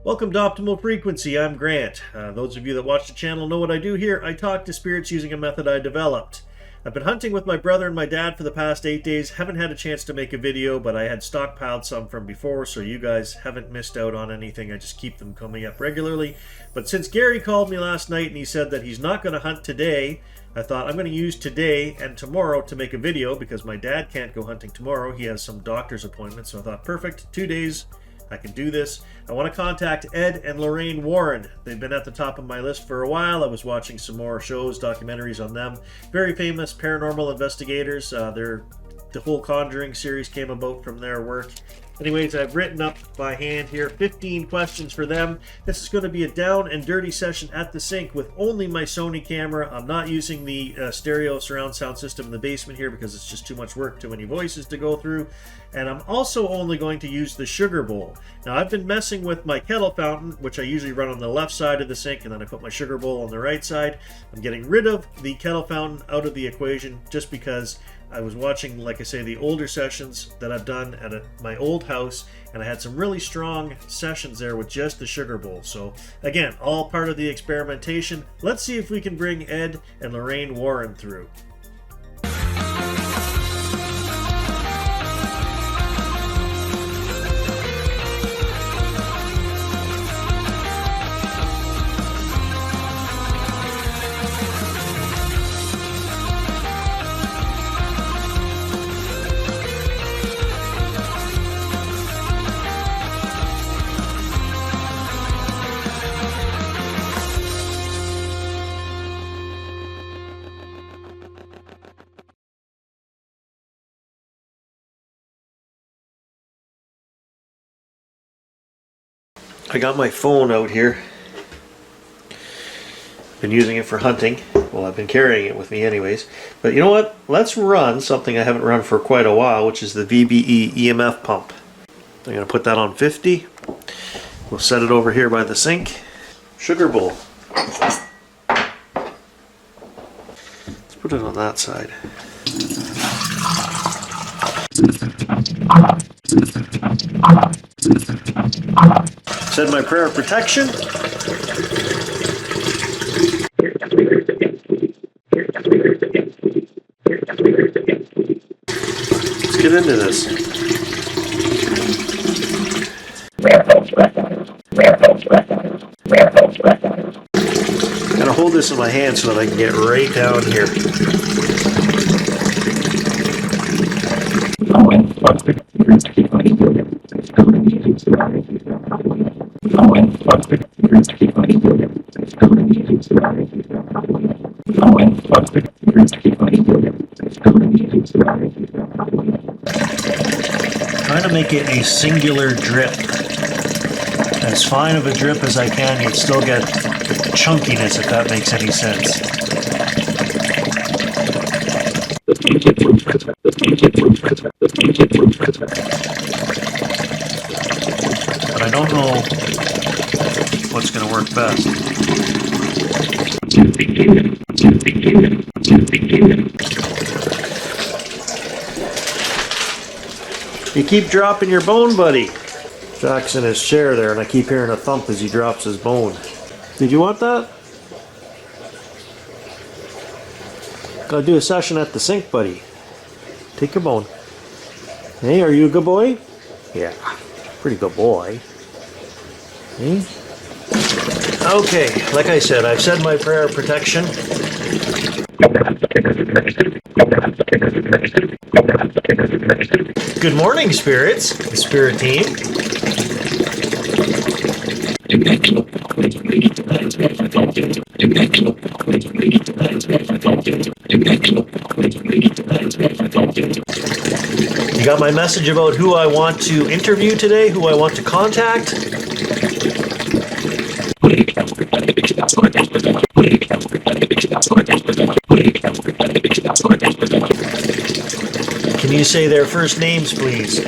Welcome to Optimal Frequency. I'm Grant. Those of you that watch the channel know what I do here. I talk to spirits using a method I developed. I've been hunting with my brother and my dad for the past 8 days. Haven't had a chance to make a video, but I had stockpiled some from before, so you guys haven't missed out on anything. I just keep them coming up regularly. But since Gary called me last night and he said that he's not going to hunt today, I thought I'm going to use today and tomorrow to make a video because my dad can't go hunting tomorrow. He has some doctor's appointments, so I thought, perfect, 2 days. I can do this. I want to contact Ed and Lorraine Warren. They've been at the top of my list for a while. I was watching some more shows, documentaries on them. Very famous paranormal investigators. The whole Conjuring series came about from their work. Anyways, I've written up by hand here 15 questions for them. This is going to be a down and dirty session at the sink with only my Sony camera. I'm not using the stereo surround sound system in the basement here because it's just too much work, too many voices to go through. And I'm also only going to use the sugar bowl. Now, I've been messing with my kettle fountain, which I usually run on the left side of the sink, and then I put my sugar bowl on the right side. I'm getting rid of the kettle fountain out of the equation just because I was watching, like I say, the older sessions that I've done at my old house, and I had some really strong sessions there with just the sugar bowl. So again, all part of the experimentation. Let's see if we can bring Ed and Lorraine Warren through. I got my phone out here. Been using it for hunting. Well, I've been carrying it with me anyways. But you know what? Let's run something I haven't run for quite a while, which is the VBE EMF pump. I'm going to put that on 50. We'll set it over here by the sink. Sugar bowl. Let's put it on that side. Said my prayer of protection. Let's get into this. Gotta hold this in my hand so that I can get right down here. Trying to make it a singular drip. As fine of a drip as I can, yet still get chunkiness, if that makes any sense. But I don't know what's going to work best. You keep dropping your bone, buddy. Jack's in his chair there, and I keep hearing a thump as he drops his bone. Did you want that? Gotta do a session at the sink, buddy. Take your bone. Hey, are you a good boy? Yeah, pretty good boy. Hey? Okay, like I said, I've said my prayer of protection. Good morning, spirits. The spirit team. You got my message about who I want to interview today, who I want to contact? Can you say their first names, please?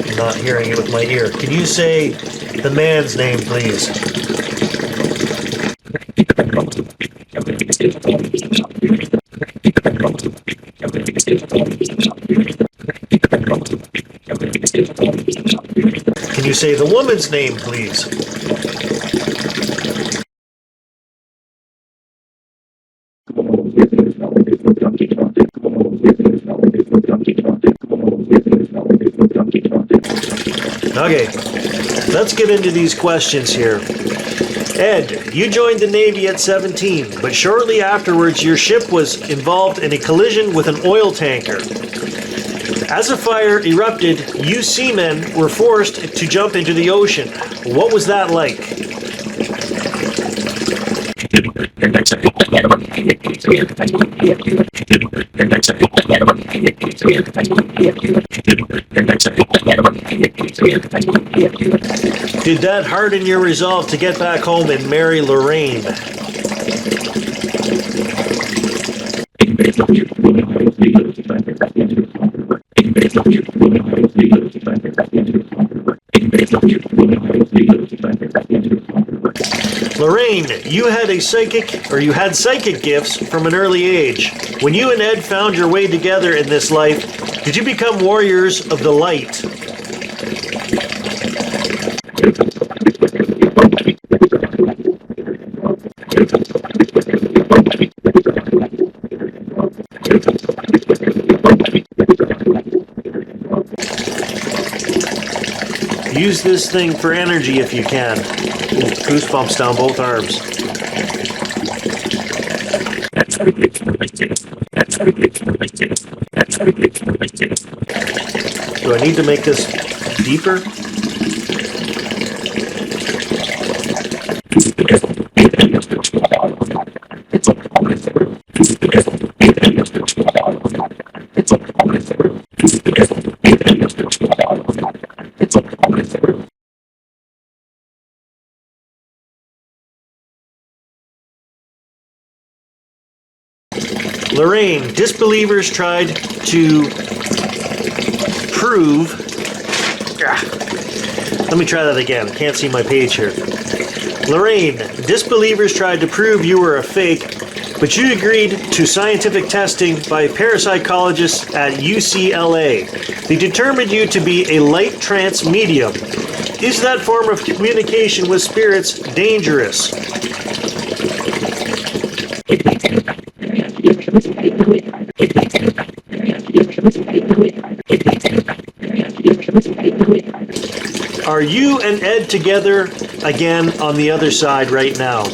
I'm not hearing it with my ear. Can you say the man's name, please? Can you say the woman's name, please? Okay, let's get into these questions here. Ed, you joined the Navy at 17, but shortly afterwards your ship was involved in a collision with an oil tanker. As a fire erupted, you seamen were forced to jump into the ocean. What was that like? Did that harden your resolve to get back home and marry Lorraine? Lorraine, you had psychic gifts from an early age. When you and Ed found your way together in this life, did you become warriors of the light? Use this thing for energy if you can. Goosebumps down both arms. Do I need to make this deeper? Lorraine, disbelievers tried to prove... Let me try that again. Can't see my page here. Lorraine, disbelievers tried to prove you were a fake, but you agreed to scientific testing by parapsychologists at UCLA. They determined you to be a light trance medium. Is that form of communication with spirits dangerous? Are you and Ed together again on the other side right now?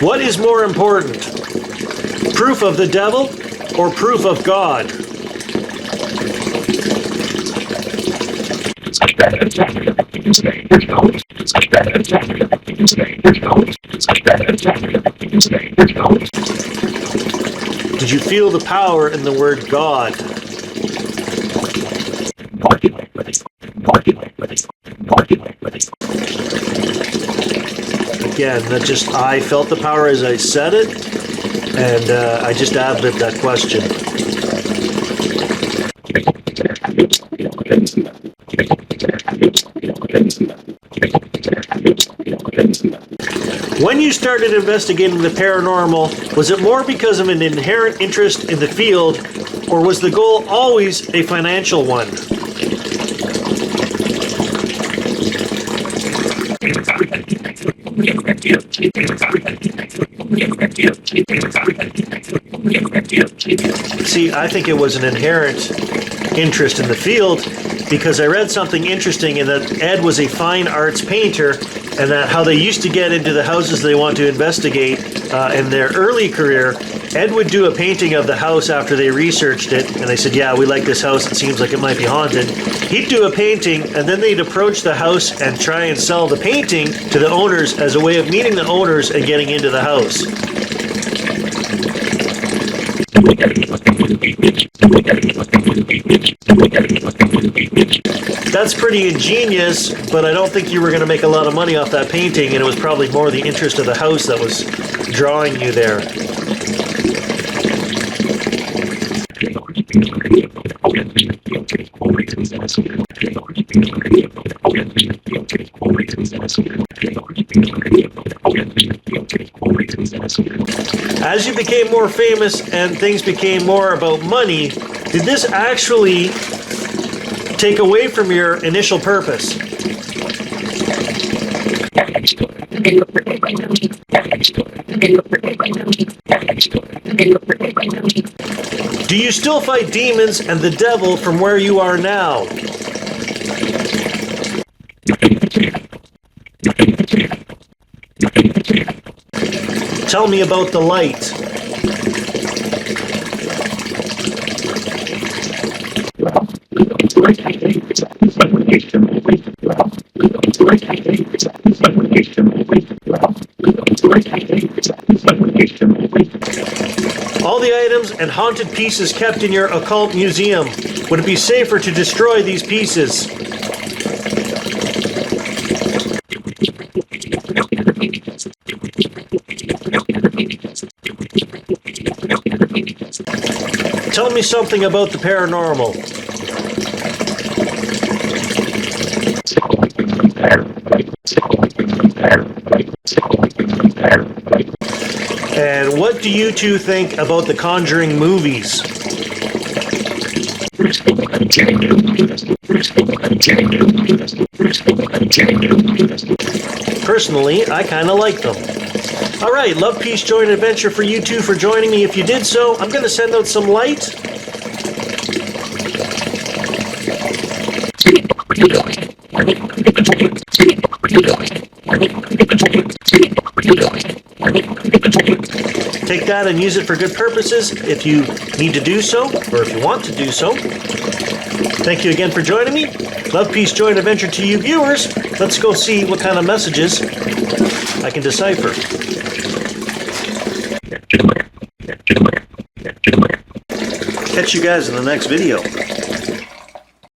What is more important? Proof of the devil or proof of God? Did you feel the power in the word God? Again, I felt the power as I said it, and I just ad-libbed that question. When you started investigating the paranormal, was it more because of an inherent interest in the field, or was the goal always a financial one? See, I think it was an inherent interest in the field because I read something interesting in that Ed was a fine arts painter, and that how they used to get into the houses they want to investigate in their early career. Ed would do a painting of the house after they researched it, and they said, yeah, we like this house, it seems like it might be haunted. He'd do a painting, and then they'd approach the house and try and sell the painting to the owners as a way of meeting the owners and getting into the house. That's pretty ingenious, but I don't think you were going to make a lot of money off that painting, and it was probably more the interest of the house that was drawing you there. As you became more famous and things became more about money, did this actually take away from your initial purpose? Do you still fight demons and the devil from where you are now? Tell me about the light. All the items and haunted pieces kept in your occult museum. Would it be safer to destroy these pieces? Tell me something about the paranormal. And what do you two think about the Conjuring movies? Personally, I kind of like them. Alright, love, peace, joy, and adventure for you two for joining me. If you did so, I'm going to send out some light. Take that and use it for good purposes if you need to do so, or if you want to do so. Thank you again for joining me. Love, peace, joy, and adventure to you viewers. Let's go see what kind of messages I can decipher. Catch you guys in the next video.